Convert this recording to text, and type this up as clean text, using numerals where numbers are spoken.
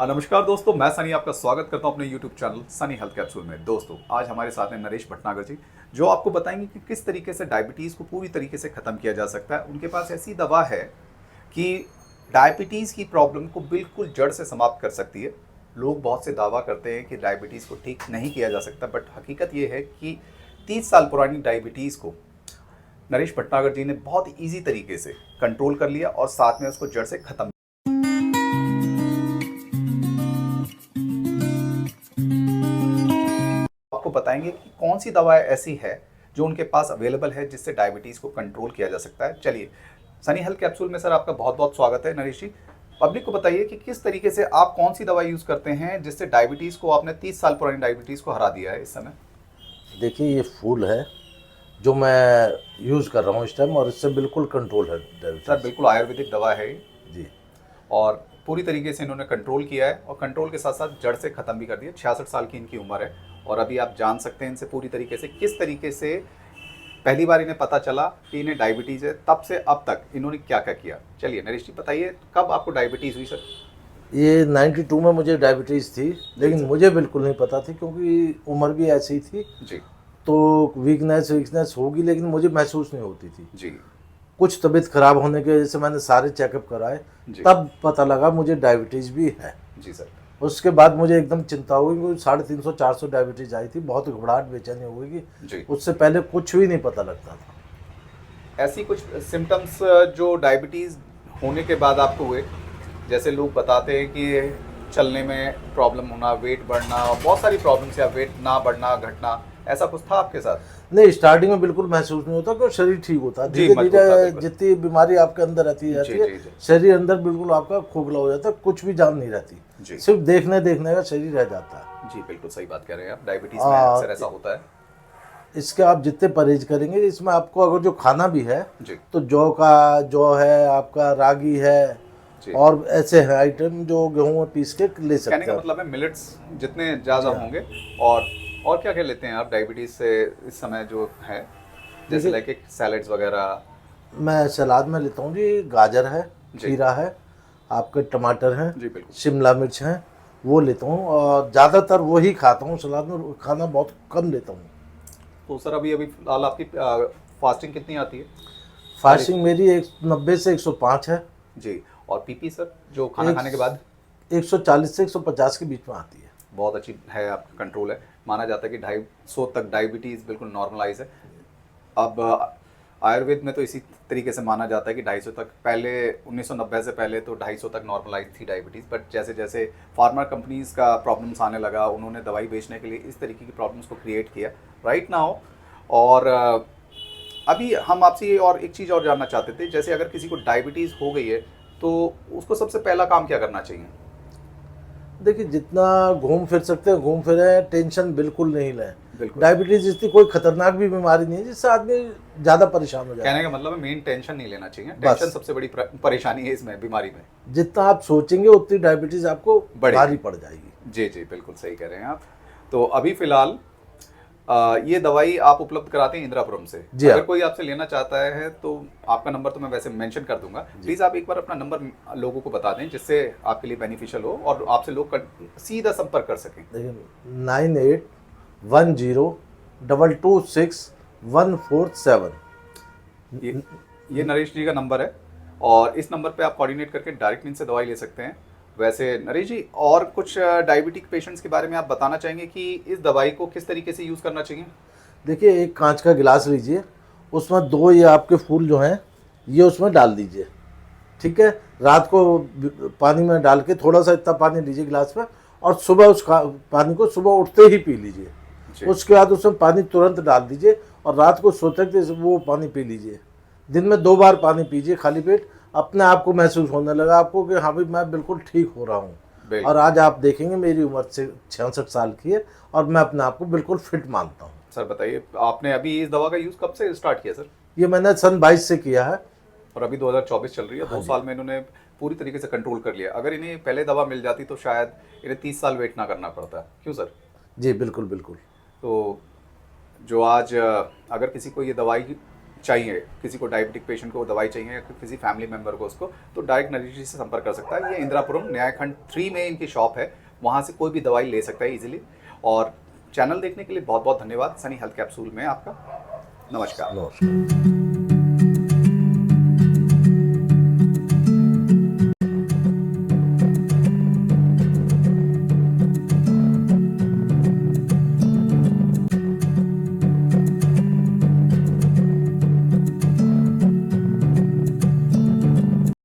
नमस्कार दोस्तों, मैं सनी आपका स्वागत करता हूं अपने YouTube channel Sunny health capsule में। दोस्तों, आज हमारे साथ हैं नरेश भटनागर जी, जो आपको बताएंगे कि किस तरीके से डायबिटीज़ को पूरी तरीके से ख़त्म किया जा सकता है। उनके पास ऐसी दवा है कि डायबिटीज़ की प्रॉब्लम को बिल्कुल जड़ से समाप्त कर सकती है। लोग बहुत से दावा करते हैं कि डायबिटीज़ को ठीक नहीं किया जा सकता, बट हकीकत ये है कि 30 साल पुरानी डायबिटीज़ को नरेश भटनागर जी ने बहुत ईजी तरीके से कंट्रोल कर लिया और साथ में उसको जड़ से ख़त्म। आपको बताएंगे कि कौन सी दवा ऐसी है जो उनके पास अवेलेबल है जिससे डायबिटीज़ को कंट्रोल किया जा सकता है। चलिए, सनी हेल्थ कैप्सूल में सर आपका बहुत बहुत स्वागत है नरेश जी। पब्लिक को बताइए कि किस तरीके से आप कौन सी दवा यूज़ करते हैं जिससे डायबिटीज़ को आपने 30 साल पुरानी डायबिटीज़ को हरा दिया है इस समय। देखिए, ये फूल है जो मैं यूज़ कर रहा हूँ इस टाइम और इससे बिल्कुल कंट्रोल है सर डायबिटीज़। बिल्कुल आयुर्वेदिक दवा है ये, जी। और पूरी तरीके से इन्होंने कंट्रोल किया है और कंट्रोल के साथ साथ जड़ से ख़त्म भी कर दिया। 66 साल की इनकी उम्र है और अभी आप जान सकते हैं इनसे पूरी तरीके से किस तरीके से पहली बार इन्हें पता चला कि इन्हें डायबिटीज़ है, तब से अब तक इन्होंने क्या क्या किया। चलिए नरेश जी, बताइए कब आपको डायबिटीज़ हुई सर। ये 92 में मुझे डायबिटीज़ थी, लेकिन सर। मुझे बिल्कुल नहीं पता थी क्योंकि उम्र भी ऐसी थी। जी तो वीकनेस होगी, लेकिन मुझे महसूस नहीं होती थी। जी कुछ तबीयत ख़राब होने की वजह से मैंने सारे चेकअप कराए, जी तब पता लगा मुझे डायबिटीज़ भी है। जी सर। उसके बाद मुझे एकदम चिंता हुई, क्योंकि 350-400 डायबिटीज़ आई थी। बहुत घबराहट बेचैनी हो गई कि जी, उससे पहले कुछ भी नहीं पता लगता था। ऐसी कुछ सिम्टम्स जो डायबिटीज़ होने के बाद आपको हुए, जैसे लोग बताते हैं कि चलने में प्रॉब्लम होना, वेट बढ़ना और बहुत सारी प्रॉब्लम्स, या वेट ना बढ़ना घटना, ऐसा कुछ था आपके साथ? नहीं, स्टार्टिंग में बिल्कुल महसूस नहीं होता, क्योंकि शरीर ठीक होता है। जी, धीरे मजबूत था धीरे बिल्कुल। जितनी बीमारी आपके अंदर रहती जी जाती है, जी जी शरीर अंदर बिल्कुल आपका खोखला हो जाता है, कुछ भी जान नहीं रहती, जी सिर्फ देखने देखने का शरीर रह जाता है। जी, बिल्कुल सही बात कह रहे हैं आप। डायबिटीज़ में अक्सर ऐसा होता है। इसके आप जितने परहेज करेंगे, इसमें आपको अगर जो खाना भी है जी तो जौ है, आपका रागी है, जी, और ऐसे है आइटम जो गेहूं में पीस के ले कहने सकते का हैं। मतलब है मिलेट्स जितने ज़्यादा जी हाँ। होंगे। और क्या क्या लेते हैं आप डायबिटीज़ से इस समय जो है, जैसे देखिए, लाइक सैलड्स वगैरह? मैं सलाद में लेता हूँ जी, गाजर है, जी खीरा है, आपके टमाटर हैं, जी बिल्कुल। शिमला मिर्च हैं, वो लेता हूँ और ज़्यादातर वही खाता हूँ। सलाद में खाना बहुत कम लेता हूँ। तो सर अभी अभी फिलहाल आपकी फास्टिंग कितनी आती है? फास्टिंग मेरी 90 से 105 है। जी। और पीपी सर, जो खाना एक खाने के बाद? 140 से 150 के बीच में आती है। बहुत अच्छी है, आपका कंट्रोल है। माना जाता है कि 250 तक डायबिटीज़ बिल्कुल नॉर्मलाइज है। अब आयुर्वेद में तो इसी तरीके से माना जाता है कि 250 तक, पहले 1990 से पहले तो 250 तक नॉर्मलाइज थी डायबिटीज़, बट जैसे जैसे फार्मा कंपनीज़ का प्रॉब्लम्स आने लगा, उन्होंने दवाई बेचने के लिए इस तरीके की प्रॉब्लम्स को क्रिएट किया राइट नाउ। और अभी हम आपसे ये और एक चीज़ और जानना चाहते थे, जैसे अगर किसी को डायबिटीज़ हो गई है तो उसको सबसे पहला काम क्या करना चाहिए? देखिए, जितना घूम फिर सकते हैं घूम फिरें, टेंशन बिल्कुल नहीं लें। बिल्कुल। डायबिटीज़ इतनी कोई खतरनाक भी बीमारी नहीं है जिससे आदमी ज़्यादा परेशान हो जाए। कहने का मतलब है मेन टेंशन नहीं लेना चाहिए। बस, टेंशन सबसे बड़ी परेशानी है इसमें, बीमारी में। जितना आप सोचेंगे उतनी डायबिटीज़ आपको बढ़ेगी। भारी पड़ जाएगी। जी जी, बिल्कुल सही कह रहे हैं आप। तो अभी फिलहाल ये दवाई आप उपलब्ध कराते हैं इंदिरापुरम से। जी अगर हाँ। कोई आपसे लेना चाहता है तो आपका नंबर तो मैं वैसे मेंशन कर दूंगा, प्लीज़ आप एक बार अपना नंबर लोगों को बता दें जिससे आपके लिए बेनिफिशियल हो और आपसे लोग सीधा संपर्क कर सकें। देखिए, 9810226147। ये नरेश जी का नंबर है और इस नंबर पे आप कोऑर्डिनेट करके डायरेक्ट इनसे दवाई ले सकते हैं। वैसे नरेश जी, और कुछ डायबिटिक पेशेंट्स के बारे में आप बताना चाहेंगे कि इस दवाई को किस तरीके से यूज़ करना चाहिए? देखिए, एक कांच का गिलास लीजिए, उसमें 2 ये आपके फूल जो हैं ये उसमें डाल दीजिए। ठीक है, रात को पानी में डाल के थोड़ा सा इतना पानी लीजिए गिलास में, और सुबह पानी को सुबह उठते ही पी लीजिए। जी उसके बाद उसमें पानी तुरंत डाल दीजिए और रात को सोते वक्त वो पानी पी लीजिए। दिन में 2 बार पानी पीजिए खाली पेट। अपने आप को महसूस होने लगा आपको कि हाँ भाई, मैं बिल्कुल ठीक हो रहा हूँ। बिल्कुल। और आज आप देखेंगे मेरी उम्र से 66 साल की है और मैं अपने आप को बिल्कुल फिट मानता हूँ। सर बताइए, आपने अभी इस दवा का यूज़ कब से स्टार्ट किया सर? ये मैंने सन 22 से किया है। और अभी 2024 चल रही है, हाँ 2 जी। साल में इन्होंने पूरी तरीके से कंट्रोल कर लिया। अगर इन्हें पहले दवा मिल जाती तो शायद इन्हें 30 साल वेट ना करना पड़ता। क्यों सर? जी बिल्कुल बिल्कुल। तो जो आज अगर किसी को ये दवाई चाहिए, किसी को डायबिटिक पेशेंट को दवाई चाहिए या किसी फैमिली मेम्बर को उसको, तो डायरेक्ट नरेश जी से संपर्क कर सकता है। ये इंदिरापुरम न्याय खंड 3 में इनकी शॉप है, वहाँ से कोई भी दवाई ले सकता है इजीली। और चैनल देखने के लिए बहुत बहुत धन्यवाद। सनी हेल्थ कैप्सूल में आपका नमस्कार। नमस्कार।